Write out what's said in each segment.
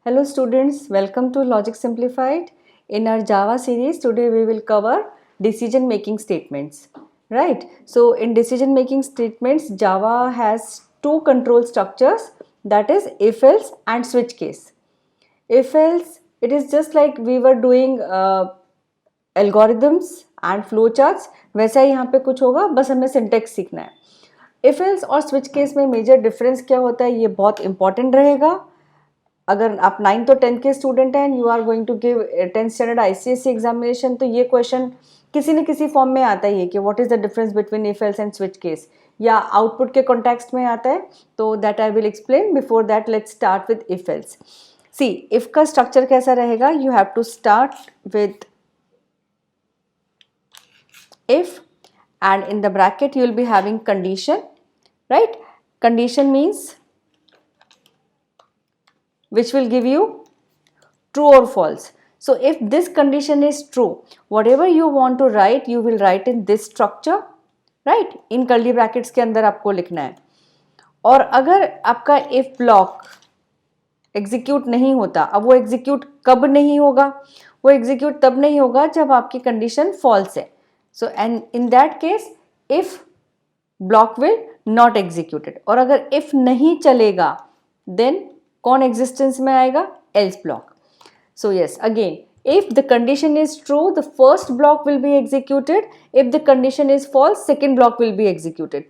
Hello students, welcome to Logic Simplified. In our Java series, today we will cover decision making statements. Right? So in decision making statements, Java has two control structures, that is if else and switch case. If else, it is just like we were doing algorithms and flowcharts, वैसा ही यहाँ पे कुछ होगा, बस हमें syntax सीखना है. If else और स्विच केस में मेजर डिफरेंस क्या होता है, ये बहुत इंपॉर्टेंट रहेगा. अगर आप 9th और 10th के स्टूडेंट हैं, you are going to give 10th standard ICSC examination, तो ये क्वेश्चन किसी न किसी फॉर्म में आता ही है कि what is the difference between if else and switch case, या आउटपुट के कॉन्टेक्स्ट में आता है. तो that I will explain. Before that let's start with if else. See, if का स्ट्रक्चर कैसा रहेगा, you have to start with if, and in the bracket you will be having condition, right? Condition means which will give you true or false. So if this condition is true, whatever you want to write, you will write in this structure, right? in curly brackets के अंदर आपको लिखना है. और अगर आपका if block execute नहीं होता, अब वो एग्जीक्यूट कब नहीं होगा, वो एग्जीक्यूट तब नहीं होगा जब आपकी कंडीशन फॉल्स है. So and in that case if block will not executed. और अगर if नहीं चलेगा then कौन existence में आएगा, else block. So yes, again if the condition is true, the first block will be executed. If the condition is false, second block will be executed.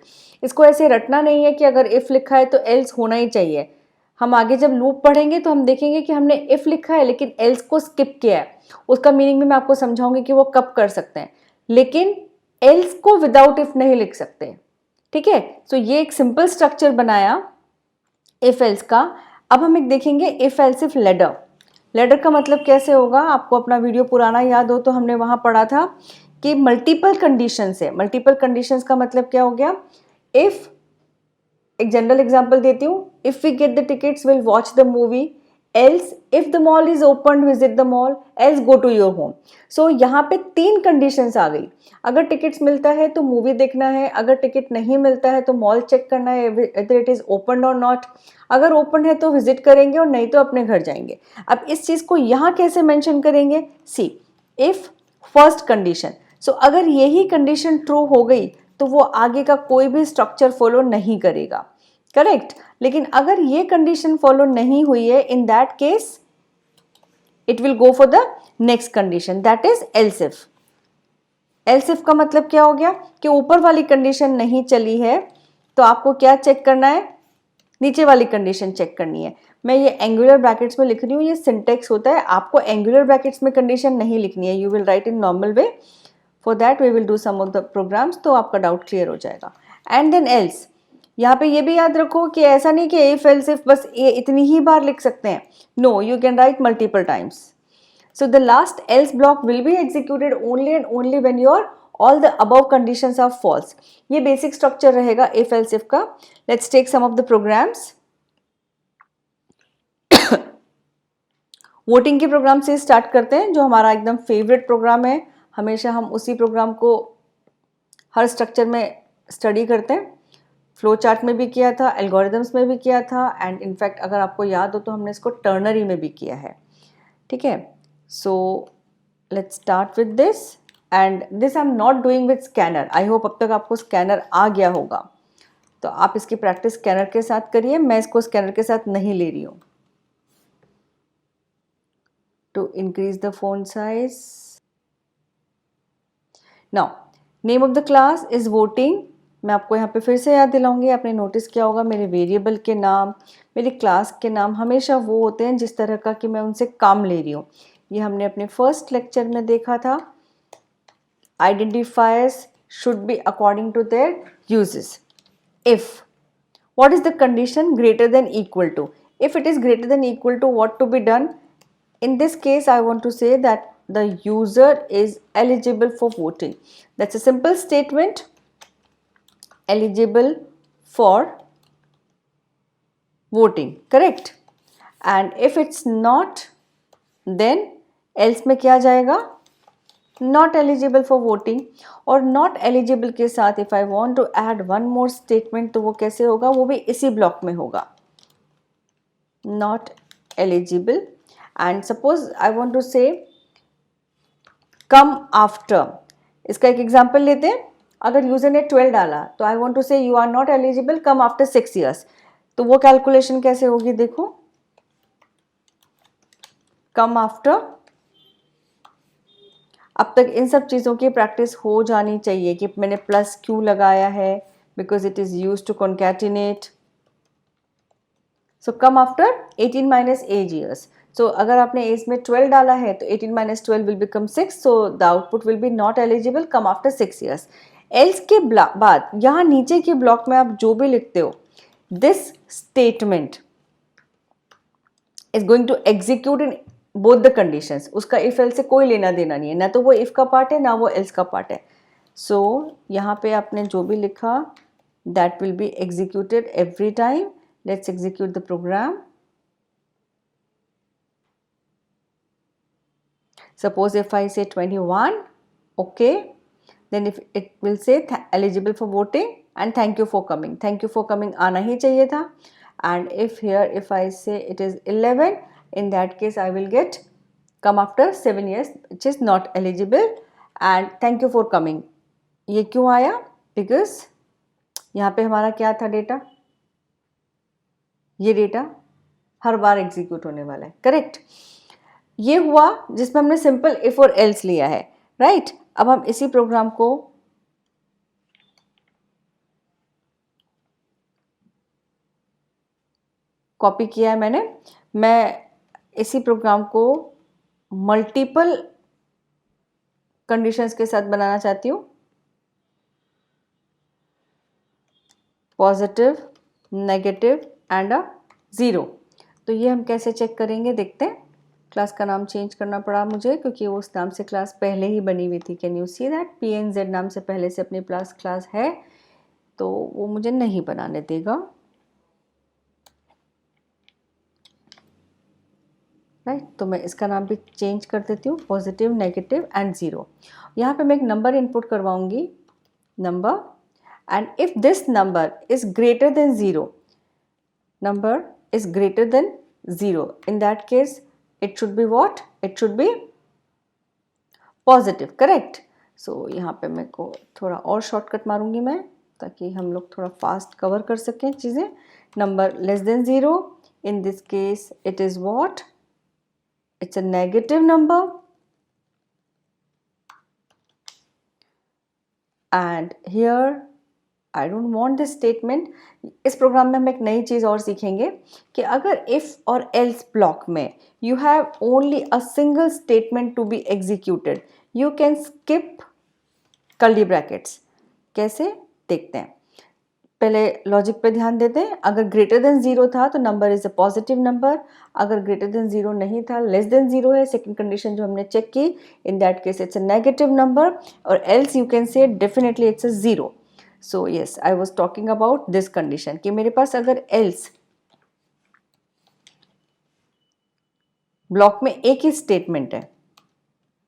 इसको ऐसे रटना नहीं है कि अगर if लिखा है तो else होना ही चाहिए. हम आगे जब लूप पढ़ेंगे तो हम देखेंगे कि हमने if लिखा है लेकिन else को skip किया है. उसका मीनिंग भी मैं आपको समझाऊंगी कि वो कब कर सकते हैं, लेकिन एल्स को विदाउट इफ नहीं लिख सकते. ठीक है, सो ये एक सिंपल स्ट्रक्चर बनाया इफ एल्स का. अब हम एक देखेंगे if else if ladder. Ladder का मतलब कैसे होगा, आपको अपना वीडियो पुराना याद हो तो हमने वहां पढ़ा था कि मल्टीपल कंडीशंस है. मल्टीपल कंडीशंस का मतलब क्या हो गया, इफ, एक जनरल एग्जांपल देती हूँ, if we get the tickets will watch the movie, else if the mall is opened visit the mall, else go to your home. so यहाँ पे 3 कंडीशंस आ गई. अगर टिकट्स मिलता है तो मूवी देखना है, अगर टिकट नहीं मिलता है तो मॉल चेक करना है whether it is opened or not. अगर ओपन है तो विजिट करेंगे और नहीं तो अपने घर जाएंगे. अब इस चीज़ को यहाँ कैसे मेंशन करेंगे, सी इफ फर्स्ट कंडीशन. सो अगर यही कंडीशन ट्रू हो गई तो वो आगे का कोई भी स्ट्रक्चर फॉलो नहीं करेगा, करेक्ट. लेकिन अगर ये कंडीशन फॉलो नहीं हुई है, इन that case it will go for the next condition, that is else if. Else if का मतलब क्या हो गया कि ऊपर वाली कंडीशन नहीं चली है तो आपको क्या चेक करना है, नीचे वाली कंडीशन चेक करनी है. मैं ये एंगुलर ब्रैकेट्स में लिख रही हूँ, ये सिंटेक्स होता है. आपको एंगुलर ब्रैकेट्स में कंडीशन नहीं लिखनी है, you will write in normal way. For that we will do some of the programs, तो आपका डाउट क्लियर हो जाएगा. And then else. यहाँ पे ये भी याद रखो कि ऐसा नहीं कि इफ एल्स इफ बस ये इतनी ही बार लिख सकते हैं. No, you can write multiple times. So the last else block will be executed only and only when your all the above conditions are false. ये बेसिक स्ट्रक्चर रहेगा इफ एल्स इफ का. Let's take some of the programs. Voting के program से start करते हैं, जो हमारा एकदम फेवरेट प्रोग्राम है. हमेशा हम उसी प्रोग्राम को हर स्ट्रक्चर में स्टडी करते हैं. फ्लो चार्ट में भी किया था, एल्गोरिदम्स में भी किया था, एंड इनफैक्ट अगर आपको याद हो तो हमने इसको टर्नरी में भी किया है. ठीक है, so let's start with this. And this I am not doing with scanner. I hope अब तक आपको स्कैनर आ गया होगा, तो आप इसकी प्रैक्टिस स्कैनर के साथ करिए. मैं इसको स्कैनर के साथ नहीं ले रही हूँ. To increase the phone size. Now name of the class is voting. मैं आपको यहाँ पे फिर से याद दिलाऊंगी. आपने नोटिस किया होगा मेरे वेरिएबल के नाम, मेरी क्लास के नाम हमेशा वो होते हैं जिस तरह का कि मैं उनसे काम ले रही हूँ. ये हमने अपने फर्स्ट लेक्चर में देखा था. Identifiers should be according to their uses. If, what is the condition, greater than equal to. If it is greater than equal to, what to be done. In this case, I want to say that the user is eligible for voting. That's a simple statement. Eligible for voting, correct? And if it's not, then else में क्या जाएगा, not eligible for voting. और not eligible के साथ if I want to add one more statement तो वो कैसे होगा, वो भी इसी ब्लॉक में होगा, not eligible. And suppose I want to say come after, इसका एक एग्जाम्पल लेते हैं. अगर यूजर ने 12 डाला तो I want to say you are not eligible come after 6 years, तो वो कैलकुलेशन कैसे होगी, देखो कम आफ्टर. अब तक इन सब चीज़ों की प्रैक्टिस हो जानी चाहिए कि मैंने प्लस क्यों लगाया है, because it is use to concatenate. So come after 18 minus age years. So अगर आपने एज में 12 डाला है तो 18 माइनस 12 will become 6, so the output will be not eligible come after 6 years. Else के बाद यहाँ नीचे के ब्लॉक में आप जो भी लिखते हो, this statement is going to execute in both the conditions. उसका इफ एल्स से कोई लेना देना नहीं है, ना तो वो इफ का पार्ट है ना वो एल्स का पार्ट है. सो यहाँ पे आपने जो भी लिखा that will be executed every time. Let's execute the program. Suppose if I say 21, okay, then if it will say eligible for voting and thank you for coming. Thank you for coming आना ही चाहिए था. And if here if I say it is 11, in that case I will get come after 7 years, which is not eligible. And thank you for coming. ये क्यों आया? Because यहाँ पे हमारा क्या था डेटा, ये डेटा हर बार एग्जीक्यूट होने वाला है, करेक्ट. ये हुआ जिसमें हमने सिंपल इफ और एल्स लिया है, राइट. अब हम इसी प्रोग्राम को कॉपी किया है मैंने. मैं इसी प्रोग्राम को मल्टीपल कंडीशंस के साथ बनाना चाहती हूँ. Positive, negative and a zero. तो ये हम कैसे चेक करेंगे, देखते हैं. क्लास का नाम चेंज करना पड़ा मुझे क्योंकि उस नाम से क्लास पहले ही बनी हुई थी. Can you see that PNZ नाम से पहले से अपनी क्लास है, तो वो मुझे नहीं बनाने देगा, राइट. तो मैं इसका नाम भी चेंज कर देती हूँ, पॉजिटिव, नेगेटिव एंड ज़ीरो. यहाँ पे मैं एक नंबर इनपुट करवाऊँगी, number. And if this number is greater than zero, number is greater than 0, in that case it should be what, it should be positive, correct. so यहाँ पे मेरे को थोड़ा और शॉर्टकट मारूंगी मैं ताकि हम लोग थोड़ा फास्ट कवर कर सकें चीज़ें. Number less than 0, in this case it is what, it's a negative number. and here I don't want this statement. इस प्रोग्राम में हम एक नई चीज़ और सीखेंगे कि अगर if और else ब्लॉक में you have only a single statement to be executed, you can skip curly brackets. कैसे देखते हैं. पहले लॉजिक पे ध्यान देते हैं. अगर ग्रेटर देन 0 था तो number is a positive number. अगर ग्रेटर देन 0 नहीं था, लेस देन 0 है, सेकंड कंडीशन जो हमने चेक की, in that case it's a negative number. और else you can say definitely it's a 0. So yes, I was talking about this condition कि मेरे पास अगर एल्स ब्लॉक में एक ही स्टेटमेंट है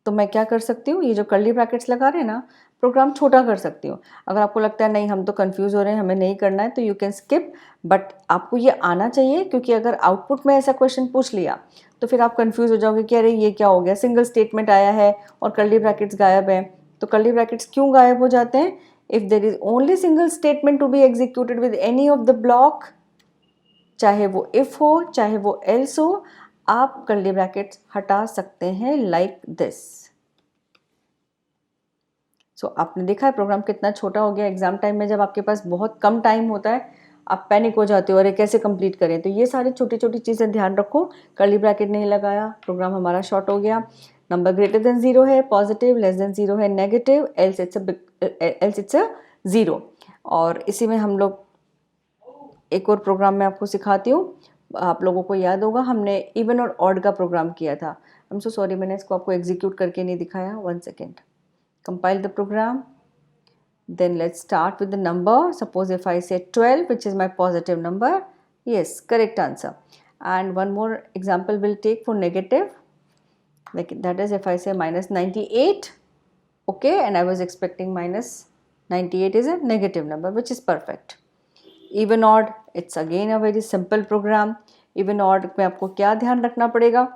तो मैं क्या कर सकती हूँ, ये जो कर्ली ब्रैकेट्स लगा रहे हैं ना, प्रोग्राम छोटा कर सकती हूँ. अगर आपको लगता है नहीं हम तो कंफ्यूज हो रहे हैं, हमें नहीं करना है, तो यू कैन स्किप. बट आपको ये आना चाहिए क्योंकि अगर आउटपुट में ऐसा क्वेश्चन पूछ लिया तो फिर आप कंफ्यूज हो जाओगे कि अरे ये क्या हो गया, सिंगल स्टेटमेंट आया है और कर्ली ब्रैकेट्स गायब है. तो कर्ली ब्रैकेट्स क्यों गायब हो जाते हैं? If there is only single statement to be executed with any of the block, चाहे वो इफ हो चाहे वो एल्स हो, आप कर्ली ब्रैकेट्स हटा सकते हैं लाइक दिस. सो आपने देखा है प्रोग्राम कितना छोटा हो गया. एग्जाम टाइम में जब आपके पास बहुत कम टाइम होता है आप पैनिक हो जाते हो, अरे कैसे कंप्लीट करें. तो ये सारी छोटी छोटी चीज़ें ध्यान रखो. कर्ली ब्रैकेट नहीं लगाया, प्रोग्राम हमारा शॉर्ट हो गया. नंबर ग्रेटर देन 0 है पॉजिटिव, लेस देन 0 है नेगेटिव, एल्स इट्स अ 0. और इसी में हम लोग एक और प्रोग्राम मैं आपको सिखाती हूँ. आप लोगों को याद होगा हमने इवन और ऑड का प्रोग्राम किया था. आई एम सो सॉरी मैंने इसको आपको एग्जीक्यूट करके नहीं दिखाया. 1 second. Compile the program. Then let's start with the number. Suppose if I say 12, which is my positive number. Yes, correct answer. And one more example we'll take for negative. Like that is if I say minus 98. okay, and I was expecting minus 98 is a negative number, which is perfect. Even odd, it's again a very simple program. Even odd में आपको क्या ध्यान रखना पड़ेगा?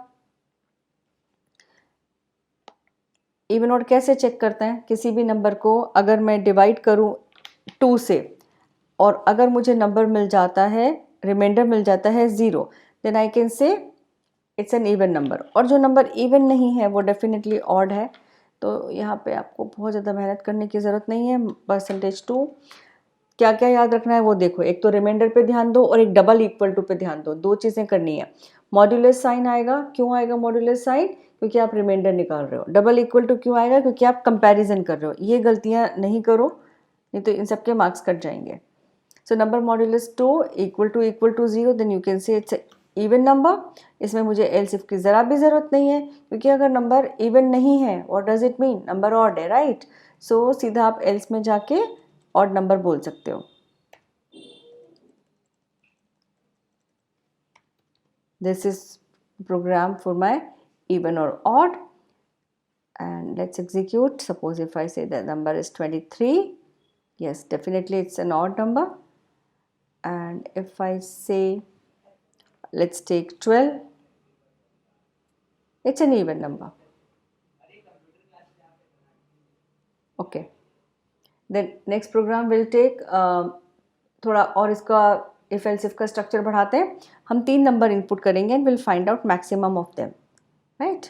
Even odd कैसे check करते हैं? किसी भी नंबर को अगर मैं डिवाइड करूं 2 से और अगर मुझे नंबर मिल जाता है, रिमाइंडर मिल जाता है 0, then I can say it's an even number. और जो नंबर इवन नहीं है वो डेफिनेटली ऑड है. तो यहाँ पे आपको बहुत ज़्यादा मेहनत करने की ज़रूरत नहीं है. %2 क्या क्या याद रखना है वो देखो. एक तो रिमाइंडर पे ध्यान दो और एक डबल इक्वल टू पे ध्यान दो. 2 चीज़ें करनी है. मॉड्यूलस साइन आएगा. क्यों आएगा मॉड्यूलस साइन? क्योंकि आप रिमाइंडर निकाल रहे हो. डबल इक्वल टू क्यों आएगा? क्योंकि आप कंपैरिजन कर रहे हो. ये गलतियाँ नहीं करो, नहीं तो इन सबके मार्क्स कट जाएंगे. So number modulus 2 equal to 0, then you can say it's even number. इसमें मुझे एल्स इफ की ज़रा भी ज़रूरत नहीं है, क्योंकि अगर नंबर इवन नहीं है, what does it mean? Number odd है, राइट? सो सीधा आप एल्स में जाके ऑड नंबर बोल सकते हो. This is program for my even or odd, and let's execute. Suppose if I say the number is 23, yes, definitely it's an odd number. And if I say let's take 12, it's an even number. Okay, then next program will take थोड़ा और इसका if else if का structure बढ़ाते हैं. हम 3 number input करेंगे and will find out maximum of them, right?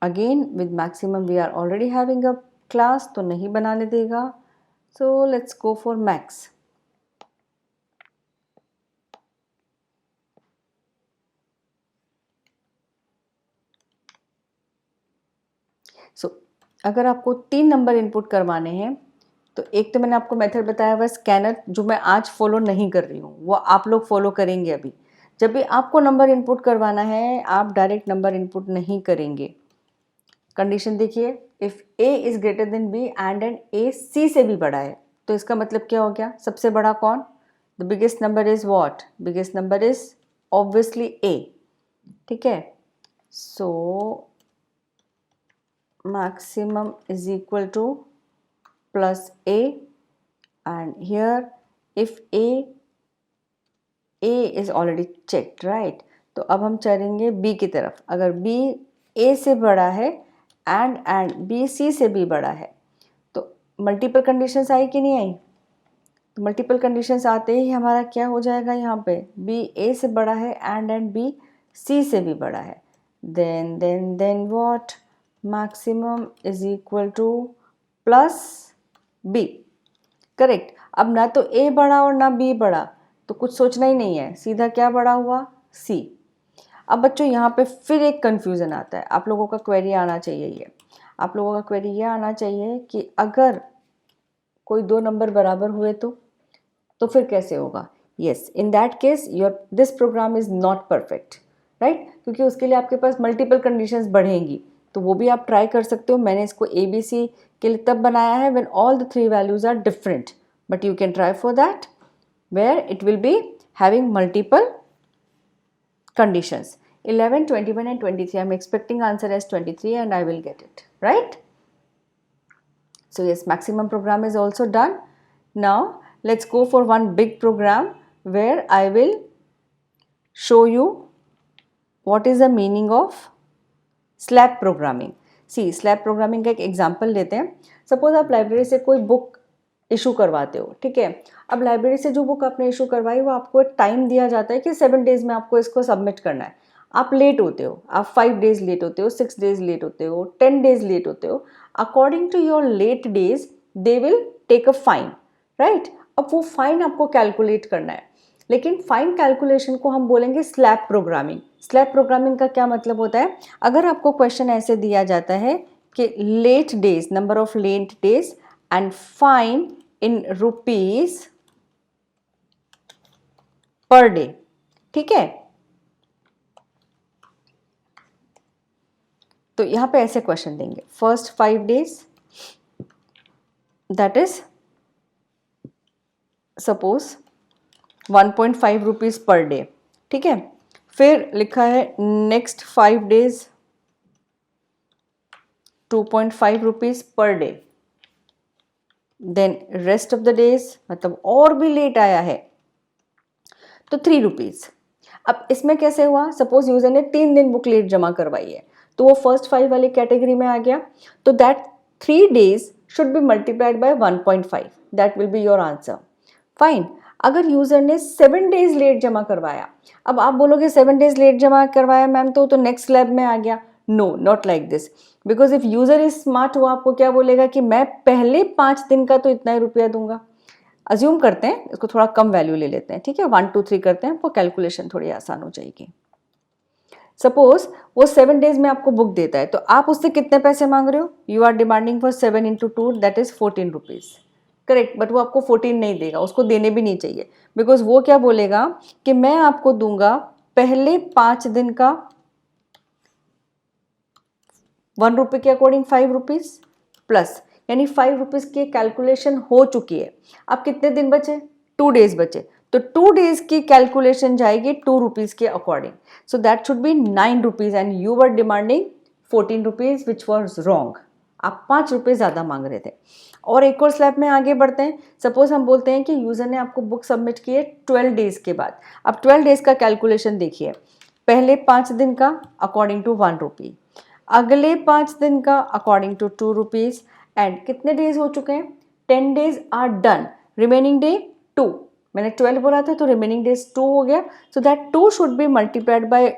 Again with maximum we are already having a class, तो नहीं बनाने देगा. So let's go for max. So अगर आपको 3 नंबर इनपुट करवाने हैं, तो एक तो मैंने आपको मेथड बताया हुआ स्कैनर, जो मैं आज फॉलो नहीं कर रही हूँ, वो आप लोग फॉलो करेंगे. अभी जब भी आपको नंबर इनपुट करवाना है, आप डायरेक्ट नंबर इनपुट नहीं करेंगे. कंडीशन देखिए, if A is greater than B and A C से भी बड़ा है, तो इसका मतलब क्या हो गया? सबसे बड़ा कौन? The biggest number is what? Biggest number is obviously A. ठीक है. सो maximum is equal to plus a, and here if a is already checked, right? तो अब हम चलेंगे b की तरफ. अगर b a से बड़ा है and b c से भी बड़ा है, तो मल्टीपल कंडीशंस आई कि नहीं आई? तो मल्टीपल कंडीशंस आते ही हमारा क्या हो जाएगा? यहाँ पे b a से बड़ा है and b c से भी बड़ा है. then what? Maximum is equal to plus b. Correct. अब ना तो ए बड़ा और ना बी बड़ा, तो कुछ सोचना ही नहीं है, सीधा क्या बड़ा हुआ? सी. अब बच्चों यहाँ पे फिर एक कंफ्यूजन आता है. आप लोगों का क्वेरी आना चाहिए ये. आप लोगों का क्वेरी ये आना चाहिए कि अगर कोई 2 नंबर बराबर हुए तो फिर कैसे होगा? Yes, in that case your this program is not perfect, right? क्योंकि उसके लिए आपके पास मल्टीपल कंडीशंस बढ़ेंगी, तो वो भी आप ट्राई कर सकते हो. मैंने इसको ABC के लिए तब बनाया है when all the 3 values are different, but you can try for that where it will be having multiple conditions. 11, 21 and 23. I'm expecting answer as 23 and I will get it, right? So yes, maximum program is also done. Now let's go for one big program where I will show you what is the meaning of slab programming. See, slab programming का एक example लेते हैं. Suppose आप library से कोई book issue करवाते हो, ठीक है. अब लाइब्रेरी से जो बुक आपने इशू करवाई, वो आपको एक टाइम दिया जाता है कि 7 डेज में आपको इसको सबमिट करना है. आप लेट होते हो, आप 5 डेज लेट होते हो, 6 डेज लेट होते हो, 10 डेज लेट होते हो. According to your late days they will take a fine, right? अब वो फाइन आपको कैलकुलेट करना है, लेकिन फाइन कैलकुलेशन को हम बोलेंगे स्लैब प्रोग्रामिंग. स्लैब प्रोग्रामिंग का क्या मतलब होता है? अगर आपको क्वेश्चन ऐसे दिया जाता है कि late days, number of late days and fine in rupees per day, ठीक है. तो यहां पे ऐसे क्वेश्चन देंगे. First 5 days that is suppose 1.5 rupees per day, ठीक है. फिर लिखा है next 5 days 2.5 rupees per day. Then rest of the days मतलब और भी लेट आया है तो 3 रुपीज़। अब इसमें कैसे हुआ, सपोज यूजर ने 3 दिन बुक लेट जमा करवाई है तो वो फर्स्ट 5 वाली कैटेगरी में आ गया, तो that 3 days should be multiplied by 1.5, that will be your answer. Fine. अगर यूजर ने 7 days लेट जमा करवाया, अब आप बोलोगे 7 days लेट जमा करवाया मैम तो नेक्स्ट स्लैब में आ गया। No, not like this, because if user is smart वो आपको क्या बोलेगा कि मैं पहले 5 दिन का तो इतना ही रुपया दूंगा। अज्यूम करते हैं, इसको थोड़ा कम वैल्यू ले लेते हैं, ठीक है, 1 2 3 करते हैं, आपको कैलकुलेशन थोड़ी आसान हो जाएगी। सपोज वो 7 days में आपको बुक देता है तो आप उससे कितने पैसे मांग रहे हो, you are demanding for 7 into 2 that is 14 rupees, correct. But वो आपको 14 नहीं देगा, उसको देने भी नहीं चाहिए, बिकॉज वो क्या बोलेगा कि मैं आपको दूंगा पहले 5 दिन का 1 रुपये के अकॉर्डिंग 5 रुपीज़ प्लस, यानी 5 रुपीज़ की कैलकुलेशन हो चुकी है। अब कितने दिन बचे, 2 days बचे, तो 2 days की कैलकुलेशन जाएगी 2 रुपीज़ के according, so that should be 9 rupees and you were demanding 14 rupees which was wrong. आप 5 रुपये ज़्यादा मांग रहे थे। और एक और स्लैब में आगे बढ़ते हैं। सपोज हम बोलते हैं कि यूज़र ने आपको बुक सबमिट की है 12 days के बाद। अब 12 days का कैलकुलेशन देखिए, पहले 5 दिन का अकॉर्डिंग टू 1 रुपी, अगले 5 दिन का अकॉर्डिंग टू 2 रुपीज़, एंड कितने डेज हो चुके हैं, 10 days are done, remaining day 2, मैंने 12 बोला था तो रिमेनिंग डेज 2 हो गया, so that 2 should be multiplied by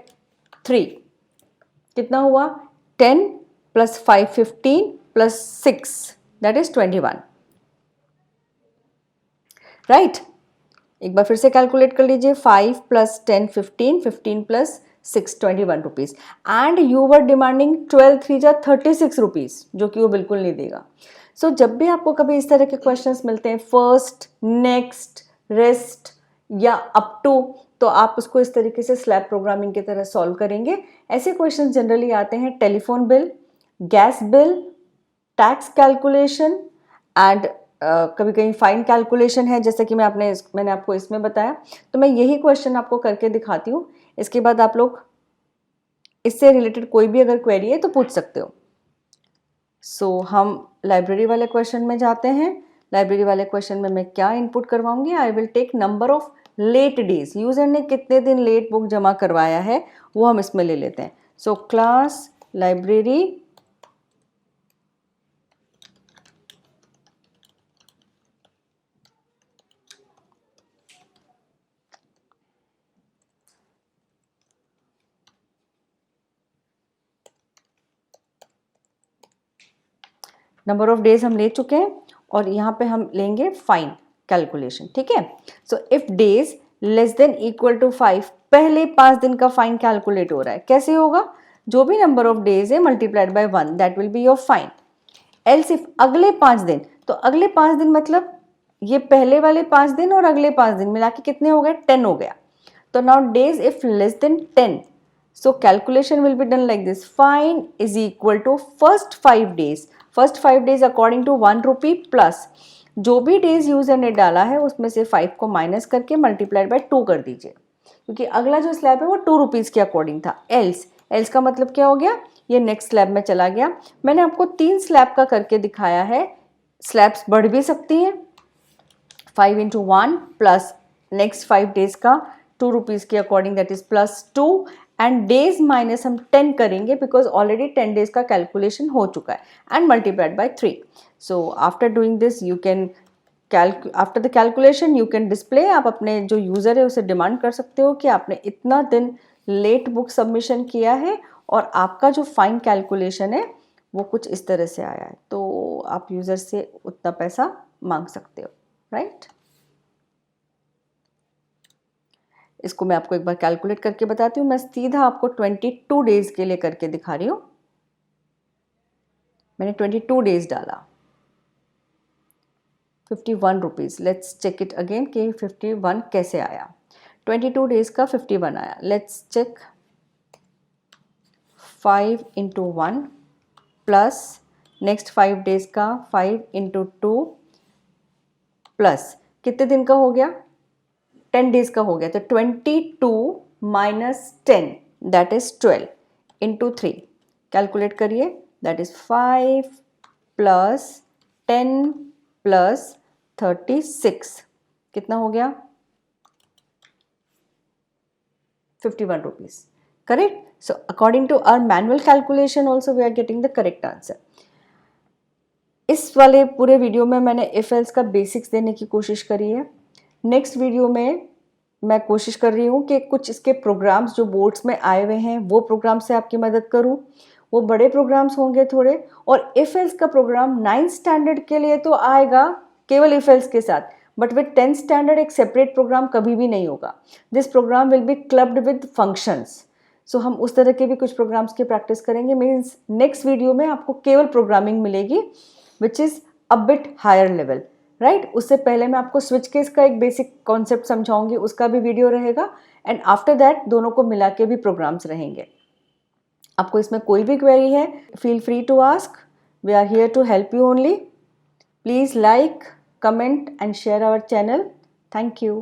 3, कितना हुआ 10 plus 5 15 plus 6 that is 21, right. एक बार फिर से कैलकुलेट कर लीजिए, 5 plus 10 15, 15 plus 6 21 rupees, and you were demanding 12 3 जा 36 रुपीज़, जो कि वो बिल्कुल नहीं देगा। सो जब भी आपको कभी इस तरह के क्वेश्चंस मिलते हैं, फर्स्ट, नेक्स्ट, रेस्ट या अप टू, तो आप उसको इस तरीके से स्लैब प्रोग्रामिंग की तरह सॉल्व करेंगे। ऐसे क्वेश्चन जनरली आते हैं telephone bill, gas bill, tax calculation and कभी कहीं फाइन कैलकुलेशन है, जैसे कि मैंने आपको इसमें बताया। तो मैं यही क्वेश्चन आपको करके दिखाती हूँ, इसके बाद आप लोग इससे रिलेटेड कोई भी अगर क्वेरी है तो पूछ सकते हो। सो हम लाइब्रेरी वाले क्वेश्चन में जाते हैं। लाइब्रेरी वाले क्वेश्चन में मैं क्या इनपुट करवाऊंगी, I will take number of late days, user ने कितने दिन लेट बुक जमा करवाया है वो हम इसमें ले लेते हैं। So class library number of days हम ले चुके हैं और यहाँ पे हम लेंगे फाइन कैलकुलेशन, ठीक है। So if days less than equal to 5, पहले 5 दिन का फाइन कैलकुलेट हो रहा है, कैसे होगा, जो भी नंबर ऑफ डेज है multiplied by 1 that will be your fine. Else if अगले 5 दिन, तो अगले 5 दिन मतलब ये पहले वाले 5 दिन और अगले 5 दिन मिला के कितने हो गए, 10 हो गया। तो now days if less than 10, so calculation will be done like this, fine is equal to first 5 days, first 5 days according to 1 rupee plus जो भी डेज यूजर ने डाला है उसमें से 5 को माइनस करके मल्टीप्लाइड बाय 2 कर दीजिए, क्योंकि अगला जो स्लैब है वो 2 रुपीज़ के अकॉर्डिंग था। एल्स का मतलब क्या हो गया, ये नेक्स्ट स्लैब में चला गया। मैंने आपको 3 स्लैब का करके दिखाया है, स्लैब्स बढ़ भी सकती हैं, 5 into 1 प्लस नेक्स्ट 5 डेज का 2 रुपीज़ के according that is plus 2, and days minus हम 10 करेंगे बिकॉज ऑलरेडी 10 डेज का कैलकुलेशन हो चुका है, and multiplied by 3। So after doing this you can after the calculation you can display, आप अपने जो यूज़र है उसे डिमांड कर सकते हो कि आपने इतना दिन लेट बुक सबमिशन किया है और आपका जो फाइन कैलकुलेशन है वो कुछ इस तरह से आया है, तो आप यूज़र से उतना पैसा मांग सकते हो, राइट। इसको मैं आपको एक बार कैलकुलेट करके बताती हूँ। मैं सीधा आपको 22 डेज के लिए करके दिखा रही हूँ। मैंने 22 डेज डाला, 51 rupees. Let's check it again कि 51 कैसे आया। 22 डेज का 51 आया। Let's check, 5 into 1 plus next 5 days का 5 into 2 प्लस कितने दिन का हो गया, 10 डेज का हो गया, तो 22 minus 10 that is 12 into 3, calculate करिए, that is 5 plus 10 plus 36 कितना हो गया 51 rupees. Correct? So according to our manual calculation also we are getting the correct answer. इस वाले पूरे वीडियो में मैंने इफ एल्स का बेसिक्स देने की कोशिश करी है. नेक्स्ट वीडियो में मैं कोशिश कर रही हूँ कि कुछ इसके प्रोग्राम्स जो बोर्ड्स में आए हुए हैं वो प्रोग्राम से आपकी मदद करूँ. वो बड़े प्रोग्राम्स होंगे थोड़े, और इफ एल्स का प्रोग्राम 9th स्टैंडर्ड के लिए तो आएगा केवल इफ एल्स के साथ, बट विद 10th स्टैंडर्ड एक सेपरेट प्रोग्राम कभी भी नहीं होगा. This program will be clubbed with functions. So हम उस तरह के भी कुछ प्रोग्राम्स की प्रैक्टिस करेंगे. मीन्स नेक्स्ट वीडियो में आपको केवल प्रोग्रामिंग मिलेगी which is a bit higher level, right. उससे पहले मैं आपको स्विच केस का एक बेसिक कॉन्सेप्ट समझाऊंगी, उसका भी वीडियो रहेगा. एंड आफ्टर दैट दोनों को मिला के भी प्रोग्राम्स रहेंगे. आपको इसमें कोई भी क्वेरी है, feel free to ask. We are here to help you only. Please like, comment and share our channel. Thank you.